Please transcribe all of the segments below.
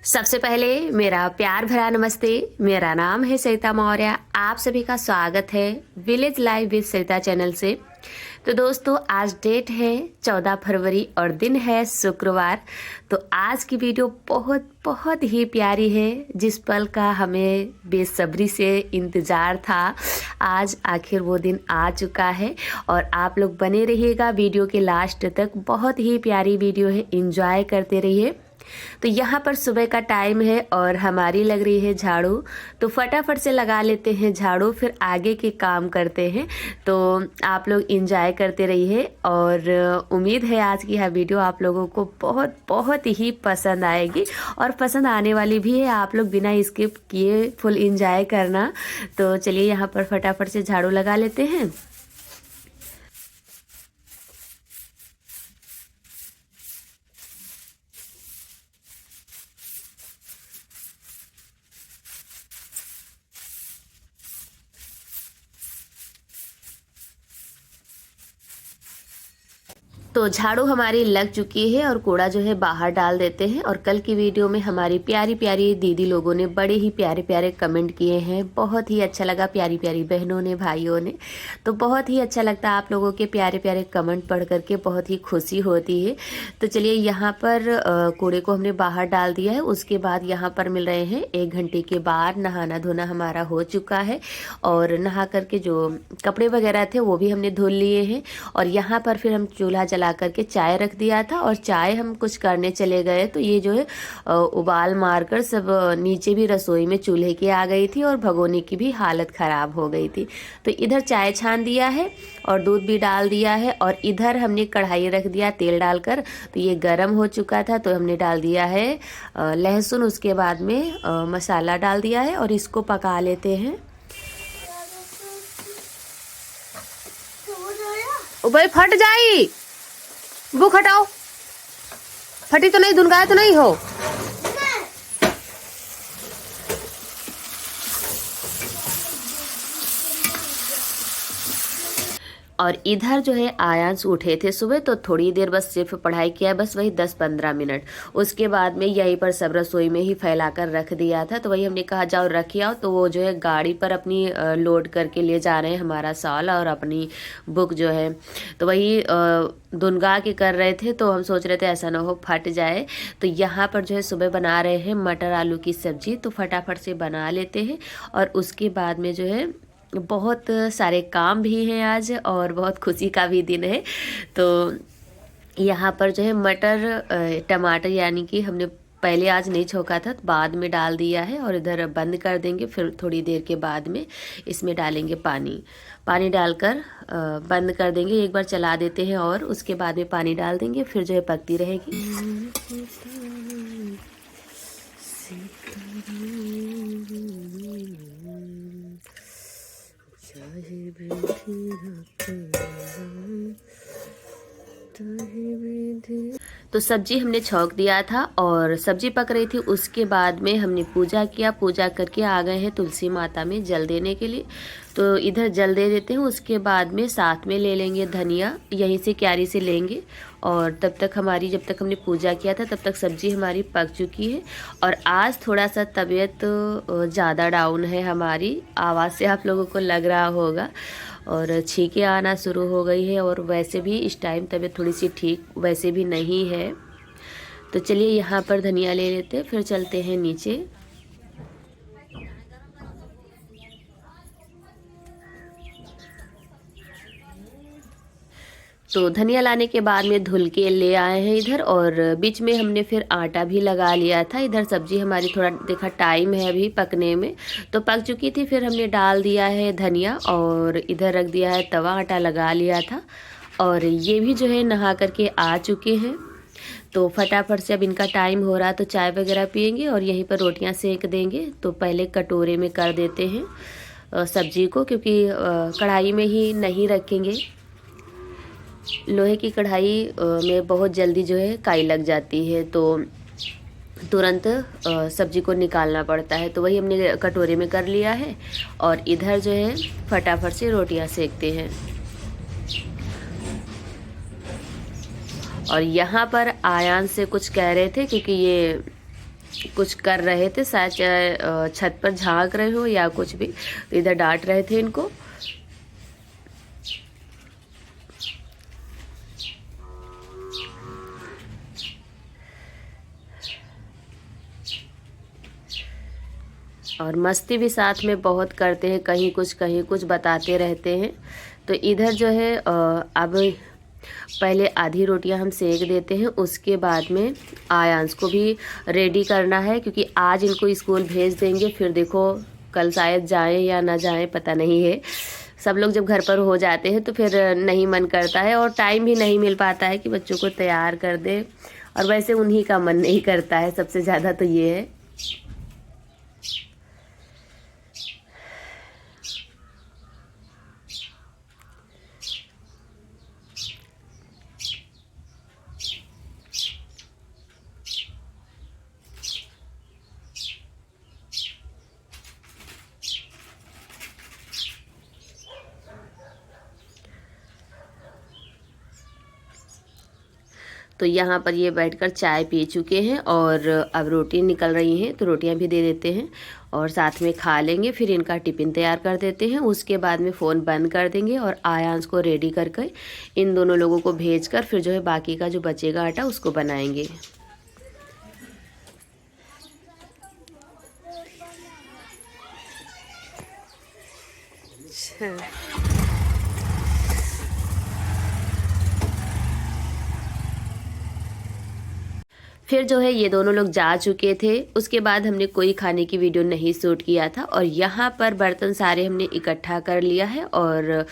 सबसे पहले मेरा प्यार भरा नमस्ते। मेरा नाम है सरिता मौर्य। आप सभी का स्वागत है village live with Sarita channel से। तो दोस्तों, आज डेट है 14 फरवरी और दिन है शुक्रवार। तो आज की वीडियो बहुत बहुत ही प्यारी है, जिस पल का हमें बेसब्री से इंतज़ार था। आज आखिर वो दिन आ चुका है और आप लोग बने रहिएगा वीडियो के लास्ट तक। बहुत ही प्यारी वीडियो है, एंजॉय करते रहिए। तो यहाँ पर सुबह का टाइम है और हमारी लग रही है झाड़ू, तो फटाफट से लगा लेते हैं झाड़ू, फिर आगे के काम करते हैं। तो आप लोग एंजॉय करते रहिए और उम्मीद है आज की यह वीडियो आप लोगों को बहुत बहुत ही पसंद आएगी और पसंद आने वाली भी है। आप लोग बिना स्किप किए फुल एंजॉय करना। तो चलिए यहाँ पर फटाफट से झाड़ू लगा लेते हैं। तो झाड़ू हमारी लग चुकी है और कूड़ा जो है बाहर डाल देते हैं। और कल की वीडियो में हमारी प्यारी प्यारी दीदी लोगों ने बड़े ही प्यारे प्यारे कमेंट किए हैं। बहुत ही अच्छा लगा, प्यारी प्यारी बहनों ने, भाइयों ने। तो बहुत ही अच्छा लगता है आप लोगों के प्यारे प्यारे कमेंट पढ़ करके, बहुत ही खुशी होती है। तो चलिए यहाँ पर कूड़े को हमने बाहर डाल दिया है। उसके बाद यहाँ पर मिल रहे हैं 1 घंटे के बाद नहाना धोना हमारा हो चुका है और नहा करके जो कपड़े वगैरह थे वो भी हमने धुल लिए हैं। और यहाँ पर फिर हम चूल्हा ला करके चाय रख दिया था और चाय हम कुछ करने चले गए तो ये जो है उबाल मारकर सब नीचे भी रसोई में चूल्हे की आ गई थी और भगोने की भी हालत खराब हो गई थी। तो इधर चाय छान दिया है और दूध भी डाल दिया है और इधर हमने कढ़ाई रख दिया तेल डालकर। तो ये गर्म हो चुका था तो हमने डाल दिया है लहसुन, उसके बाद में मसाला डाल दिया है और इसको पका लेते हैं। भाई फट जाई, बुक हटाओ। फटी तो नहीं, धुनगाया तो नहीं हो। और इधर जो है आयांश उठे थे सुबह, तो थोड़ी देर बस सिर्फ पढ़ाई किया, बस वही 10-15 मिनट। उसके बाद में यहीं पर सब रसोई में ही फैलाकर रख दिया था। तो वही हमने कहा जाओ रख आओ। तो वो जो है गाड़ी पर अपनी लोड करके ले जा रहे हैं हमारा शॉल और अपनी बुक जो है। तो वही धुनगा के कर रहे थे। तो हम सोच रहे थे ऐसा ना हो फट जाए। तो यहाँ पर जो है सुबह बना रहे हैं मटर आलू की सब्जी। तो फटाफट से बना लेते हैं और उसके बाद में जो है बहुत सारे काम भी हैं आज और बहुत खुशी का भी दिन है। तो यहाँ पर जो है मटर टमाटर यानी कि हमने पहले आज नहीं छोका था, बाद में डाल दिया है और इधर बंद कर देंगे। फिर थोड़ी देर के बाद में इसमें डालेंगे पानी डालकर बंद कर देंगे। एक बार चला देते हैं और उसके बाद में पानी डाल देंगे, फिर जो है पकती रहेगी। तो सब्जी हमने छौंक दिया था और सब्जी पक रही थी। उसके बाद में हमने पूजा किया, पूजा करके आ गए हैं तुलसी माता में जल देने के लिए। तो इधर जल दे देते हैं। उसके बाद में साथ में ले लेंगे धनिया, यहीं से क्यारी से लेंगे। और तब तक हमारी, जब तक हमने पूजा किया था तब तक सब्जी हमारी पक चुकी है। और आज थोड़ा सा तबीयत ज़्यादा डाउन है हमारी, आवाज़ से आप लोगों को लग रहा होगा। और छींकें आना शुरू हो गई है और वैसे भी इस टाइम तबीयत थोड़ी सी ठीक वैसे भी नहीं है। तो चलिए यहाँ पर धनिया ले लेते हैं, फिर चलते हैं नीचे। तो धनिया लाने के बाद में धुल के ले आए हैं इधर। और बीच में हमने फिर आटा भी लगा लिया था। इधर सब्जी हमारी थोड़ा देखा टाइम है अभी पकने में, तो पक चुकी थी। फिर हमने डाल दिया है धनिया और इधर रख दिया है तवा, आटा लगा लिया था। और ये भी जो है नहा करके आ चुके हैं। तो फटाफट से अब इनका टाइम हो रहा तो चाय वगैरह पियेंगे और यहीं पर रोटियां सेक देंगे। तो पहले कटोरे में कर देते हैं सब्जी को, क्योंकि कढ़ाई में ही नहीं रखेंगे। लोहे की कढ़ाई में बहुत जल्दी जो है काई लग जाती है, तो तुरंत सब्जी को निकालना पड़ता है। तो वही हमने कटोरे में कर लिया है और इधर जो है फटाफट से रोटियां सेकते हैं। और यहाँ पर आयान से कुछ कह रहे थे क्योंकि ये कुछ कर रहे थे, शायद छत पर झांक रहे हो या कुछ भी, तो इधर डांट रहे थे इनको। और मस्ती भी साथ में बहुत करते हैं, कहीं कुछ बताते रहते हैं। तो इधर जो है अब पहले आधी रोटियां हम सेक देते हैं, उसके बाद में आयांश को भी रेडी करना है क्योंकि आज इनको स्कूल भेज देंगे। फिर देखो कल शायद जाएं या ना जाएं पता नहीं है। सब लोग जब घर पर हो जाते हैं तो फिर नहीं मन करता है और टाइम भी नहीं मिल पाता है कि बच्चों को तैयार कर दे, और वैसे उन्हीं का मन नहीं करता है, सबसे ज़्यादा तो ये है। तो यहाँ पर ये बैठकर चाय पी चुके हैं और अब रोटी निकल रही हैं, तो रोटियाँ भी दे देते हैं और साथ में खा लेंगे। फिर इनका टिफ़िन तैयार कर देते हैं, उसके बाद में फ़ोन बंद कर देंगे और आयांश को रेडी करके इन दोनों लोगों को भेजकर फिर जो है बाकी का जो बचेगा आटा उसको बनाएंगे। फिर जो है ये दोनों लोग जा चुके थे, उसके बाद हमने कोई खाने की वीडियो नहीं शूट किया था। और यहाँ पर बर्तन सारे हमने इकट्ठा कर लिया है और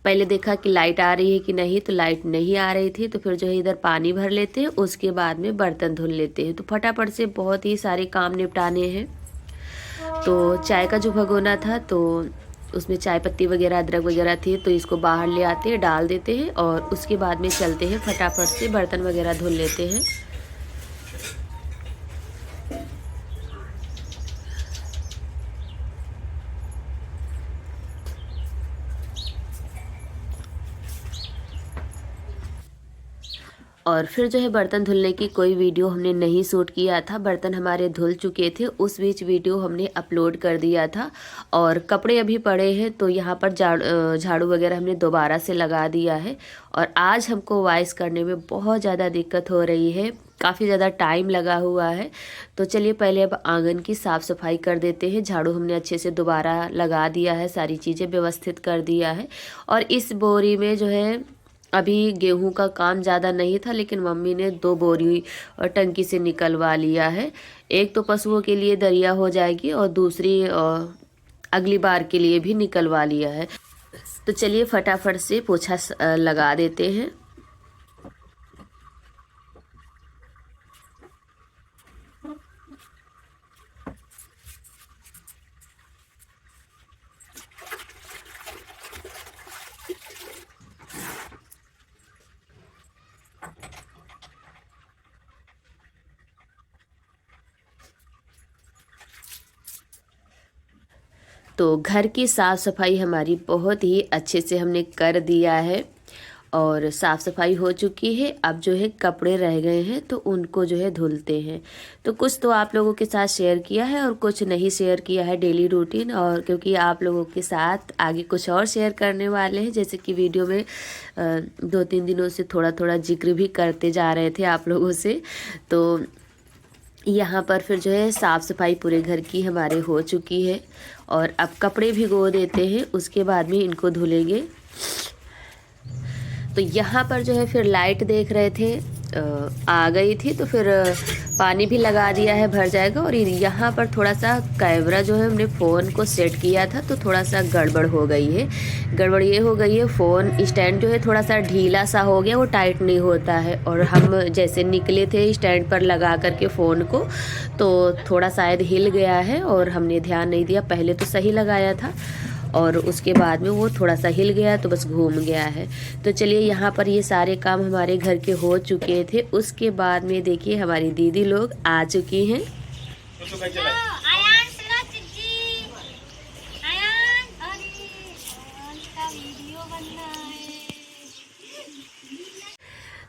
पहले देखा कि लाइट आ रही है कि नहीं, तो लाइट नहीं आ रही थी। तो फिर जो है इधर पानी भर लेते हैं, उसके बाद में बर्तन धुल लेते हैं। तो फटाफट से बहुत ही सारे काम निपटाने हैं। तो चाय का जो भगोना था तो उसमें चाय पत्ती वगैरह अदरक वगैरह थी, तो इसको बाहर ले आते हैं, डाल देते हैं और उसके बाद में चलते हैं, फटाफट से बर्तन वगैरह धुल लेते हैं। और फिर जो है बर्तन धुलने की कोई वीडियो हमने नहीं शूट किया था, बर्तन हमारे धुल चुके थे, उस बीच वीडियो हमने अपलोड कर दिया था। और कपड़े अभी पड़े हैं तो यहाँ पर झाड़ू वगैरह हमने दोबारा से लगा दिया है। और आज हमको वॉइस करने में बहुत ज़्यादा दिक्कत हो रही है, काफ़ी ज़्यादा टाइम लगा हुआ है। तो चलिए पहले अब आंगन की साफ़ सफाई कर देते हैं। झाड़ू हमने अच्छे से दोबारा लगा दिया है, सारी चीज़ें व्यवस्थित कर दिया है। और इस बोरी में जो है अभी गेहूं का काम ज़्यादा नहीं था, लेकिन मम्मी ने 2 बोरी टंकी से निकलवा लिया है। एक तो पशुओं के लिए दरिया हो जाएगी और दूसरी अगली बार के लिए भी निकलवा लिया है। तो चलिए फटाफट से पोछा लगा देते हैं। तो घर की साफ़ सफाई हमारी बहुत ही अच्छे से हमने कर दिया है और साफ़ सफाई हो चुकी है। अब जो है कपड़े रह गए हैं तो उनको जो है धुलते हैं। तो कुछ तो आप लोगों के साथ शेयर किया है और कुछ नहीं शेयर किया है डेली रूटीन, और क्योंकि आप लोगों के साथ आगे कुछ और शेयर करने वाले हैं, जैसे कि वीडियो में 2-3 दिनों से थोड़ा थोड़ा जिक्र भी करते जा रहे थे आप लोगों से। तो यहाँ पर फिर जो है साफ़ सफाई पूरे घर की हमारे हो चुकी है और अब कपड़े भिगो देते हैं, उसके बाद में इनको धुलेंगे। तो यहाँ पर जो है फिर लाइट देख रहे थे आ गई थी, तो फिर पानी भी लगा दिया है, भर जाएगा। और यहाँ पर थोड़ा सा कैमरा जो है हमने फ़ोन को सेट किया था तो थोड़ा सा गड़बड़ हो गई है। गड़बड़ ये हो गई है, फ़ोन स्टैंड जो है थोड़ा सा ढीला सा हो गया, वो टाइट नहीं होता है। और हम जैसे निकले थे स्टैंड पर लगा करके फ़ोन को, तो थोड़ा शायद हिल गया है और हमने ध्यान नहीं दिया। पहले तो सही लगाया था और उसके बाद में वो थोड़ा सा हिल गया तो बस घूम गया है। तो चलिए यहाँ पर ये सारे काम हमारे घर के हो चुके थे। उसके बाद में देखिए हमारी दीदी लोग आ चुकी हैं।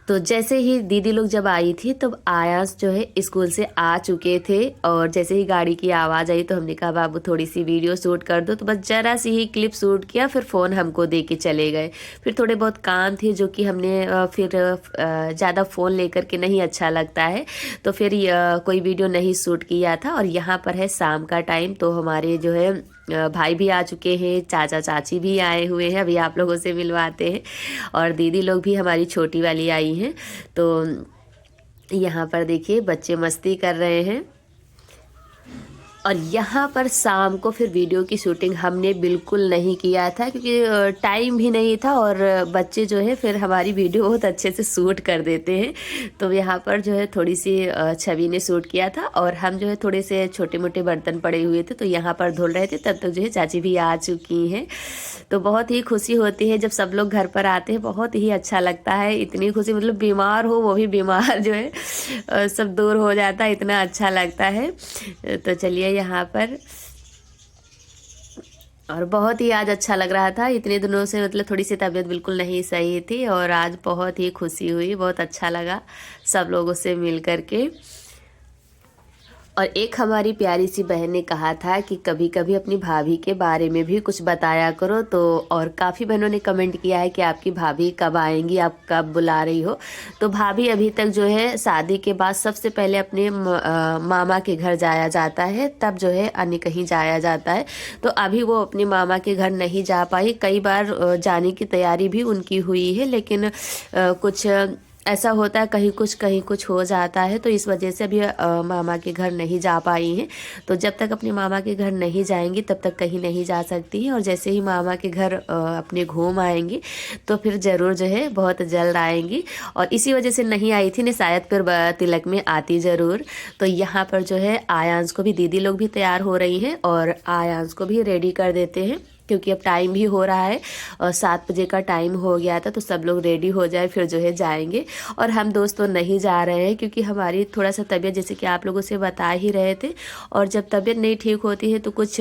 तो जैसे ही दीदी लोग जब आई थी तब आयास जो है स्कूल से आ चुके थे, और जैसे ही गाड़ी की आवाज़ आई तो हमने कहा बाबू थोड़ी सी वीडियो शूट कर दो, तो बस ज़रा सी ही क्लिप शूट किया, फिर फ़ोन हमको दे के चले गए। फिर थोड़े बहुत काम थे जो कि हमने फिर ज़्यादा फ़ोन लेकर के नहीं अच्छा लगता है, तो फिर कोई वीडियो नहीं शूट किया था। और यहाँ पर है शाम का टाइम, तो हमारे जो है भाई भी आ चुके हैं, चाचा चाची भी आए हुए हैं, अभी आप लोगों से मिलवाते हैं, और दीदी लोग भी हमारी छोटी वाली आई हैं। तो यहाँ पर देखिए बच्चे मस्ती कर रहे हैं। और यहाँ पर शाम को फिर वीडियो की शूटिंग हमने बिल्कुल नहीं किया था, क्योंकि टाइम भी नहीं था, और बच्चे जो है फिर हमारी वीडियो बहुत अच्छे से शूट कर देते हैं। तो यहाँ पर जो है थोड़ी सी छवि ने शूट किया था, और हम जो है थोड़े से छोटे मोटे बर्तन पड़े हुए थे तो यहाँ पर धुल रहे थे, तब तक जो है चाची भी आ चुकी हैं। तो बहुत ही खुशी होती है जब सब लोग घर पर आते हैं, बहुत ही अच्छा लगता है। इतनी खुशी, मतलब बीमार हो वो भी बीमार जो है सब दूर हो जाता है, इतना अच्छा लगता है। तो चलिए यहाँ पर, और बहुत ही आज अच्छा लग रहा था। इतने दिनों से मतलब थोड़ी सी तबीयत बिल्कुल नहीं सही थी, और आज बहुत ही खुशी हुई, बहुत अच्छा लगा सब लोगों से मिल करके। और एक हमारी प्यारी सी बहन ने कहा था कि कभी कभी अपनी भाभी के बारे में भी कुछ बताया करो, तो और काफ़ी बहनों ने कमेंट किया है कि आपकी भाभी कब आएंगी, आप कब बुला रही हो। तो भाभी अभी तक जो है शादी के बाद सबसे पहले अपने मामा के घर जाया जाता है, तब जो है अन्य कहीं जाया जाता है। तो अभी वो अपने मामा के घर नहीं जा पाई, कई बार जाने की तैयारी भी उनकी हुई है, लेकिन कुछ ऐसा होता है कहीं कुछ हो जाता है, तो इस वजह से अभी मामा के घर नहीं जा पाई हैं। तो जब तक अपने मामा के घर नहीं जाएंगी तब तक कहीं नहीं जा सकती हैं, और जैसे ही मामा के घर अपने घूम आएंगी तो फिर ज़रूर जो है बहुत जल्द आएंगी। और इसी वजह से नहीं आई थी, नहीं शायद फिर तिलक में आती ज़रूर। तो यहाँ पर जो है आयांश को भी दीदी लोग भी तैयार हो रही हैं, और आयांश को भी रेडी कर देते हैं, क्योंकि अब टाइम भी हो रहा है, और 7 बजे का टाइम हो गया था। तो सब लोग रेडी हो जाए फिर जो है जाएंगे। और हम दोस्तों नहीं जा रहे हैं, क्योंकि हमारी थोड़ा सा तबीयत, जैसे कि आप लोगों से बता ही रहे थे, और जब तबीयत नहीं ठीक होती है तो कुछ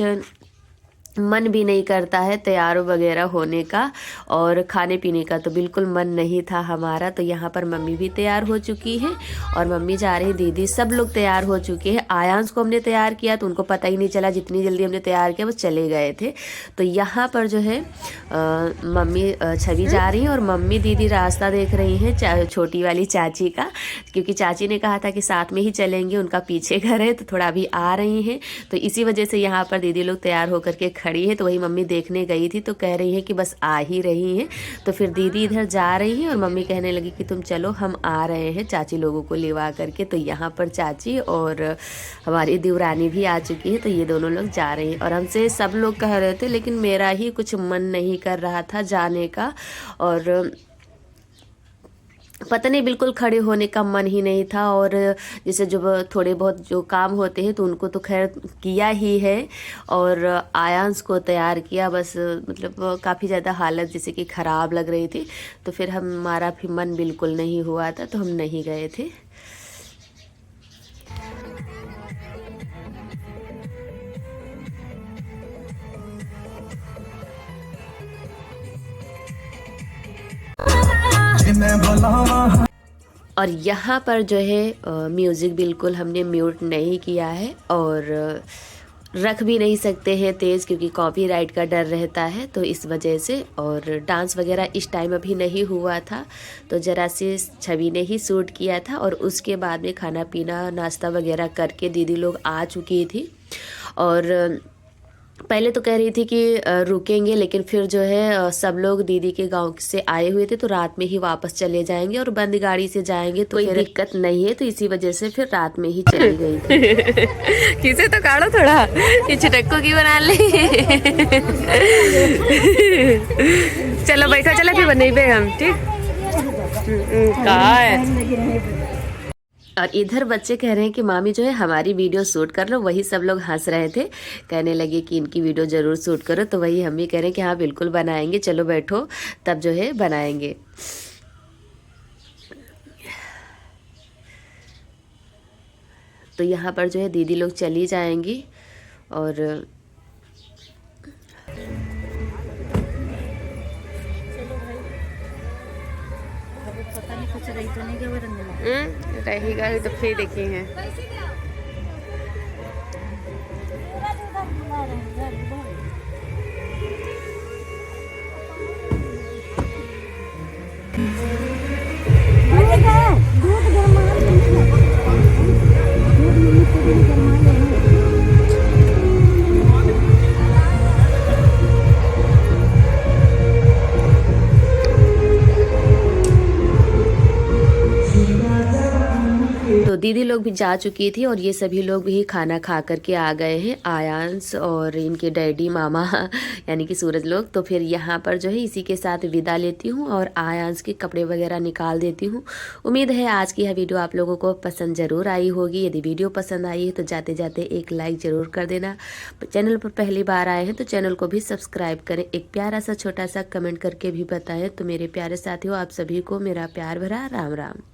मन भी नहीं करता है तैयार वगैरह होने का, और खाने पीने का तो बिल्कुल मन नहीं था हमारा। तो यहाँ पर मम्मी भी तैयार हो चुकी है, और मम्मी जा रही, दीदी सब लोग तैयार हो चुके हैं। आयांश को हमने तैयार किया तो उनको पता ही नहीं चला, जितनी जल्दी हमने तैयार किया वो चले गए थे। तो यहाँ पर जो है मम्मी छवि जा रही है, और मम्मी दीदी रास्ता देख रही हैं छोटी वाली चाची का, क्योंकि चाची ने कहा था कि साथ में ही चलेंगे, उनका पीछे घर है, तो थोड़ा अभी आ रही हैं। तो इसी वजह से यहाँ पर दीदी लोग तैयार होकर के खड़ी है। तो वही मम्मी देखने गई थी, तो कह रही है कि बस आ ही रही हैं। तो फिर दीदी इधर जा रही है, और मम्मी कहने लगी कि तुम चलो हम आ रहे हैं चाची लोगों को लेवा करके। तो यहाँ पर चाची और हमारी देवरानी भी आ चुकी है, तो ये दोनों लोग जा रहे हैं। और हमसे सब लोग कह रहे थे, लेकिन मेरा ही कुछ मन नहीं कर रहा था जाने का, और पता नहीं बिल्कुल खड़े होने का मन ही नहीं था। और जैसे जो थोड़े बहुत जो काम होते हैं तो उनको तो खैर किया ही है, और आयांश को तैयार किया, बस मतलब काफ़ी ज़्यादा हालत जैसे कि ख़राब लग रही थी। तो फिर हमारा भी मन बिल्कुल नहीं हुआ था, तो हम नहीं गए थे। और यहाँ पर जो है म्यूज़िक बिल्कुल हमने म्यूट नहीं किया है, और रख भी नहीं सकते हैं तेज़, क्योंकि कॉपीराइट का डर रहता है, तो इस वजह से। और डांस वगैरह इस टाइम अभी नहीं हुआ था, तो ज़रा सी छवि ने ही शूट किया था। और उसके बाद में खाना पीना नाश्ता वगैरह करके दीदी लोग आ चुकी थी। और पहले तो कह रही थी कि रुकेंगे, लेकिन फिर जो है सब लोग दीदी के गांव से आए हुए थे, तो रात में ही वापस चले जाएंगे, और बंद गाड़ी से जाएंगे तो कोई दिक्कत नहीं है। तो इसी वजह से फिर रात में ही चली गई थी। किसे तो काढ़ो थोड़ा, ये छिटक्को की बना ले। चलो बैठो, चलो फिर बने पे हम, ठीक कहा है। और इधर बच्चे कह रहे हैं कि मामी जो है हमारी वीडियो शूट कर लो, वही सब लोग हंस रहे थे, कहने लगे कि इनकी वीडियो ज़रूर शूट करो। तो वही हम भी कह रहे हैं कि हाँ बिल्कुल बनाएंगे, चलो बैठो तब जो है बनाएंगे। तो यहाँ पर जो है दीदी लोग चली जाएंगी, और पता नहीं कुछ रही तो नहीं क्या रंग रहेगा तो फिर देखे हैं। तो दीदी लोग भी जा चुकी थी और ये सभी लोग भी खाना खा करके आ गए हैं, आयांश और इनके डैडी मामा यानी कि सूरज लोग। तो फिर यहाँ पर जो है इसी के साथ विदा लेती हूँ और आयांश के कपड़े वगैरह निकाल देती हूँ। उम्मीद है आज की यह वीडियो आप लोगों को पसंद जरूर आई होगी। यदि वीडियो पसंद आई है तो जाते जाते एक लाइक ज़रूर कर देना। चैनल पर पहली बार आए हैं तो चैनल को भी सब्सक्राइब करें। एक प्यारा सा छोटा सा कमेंट करके भी बताएं। तो मेरे प्यारे साथियों, आप सभी को मेरा प्यार भरा राम राम।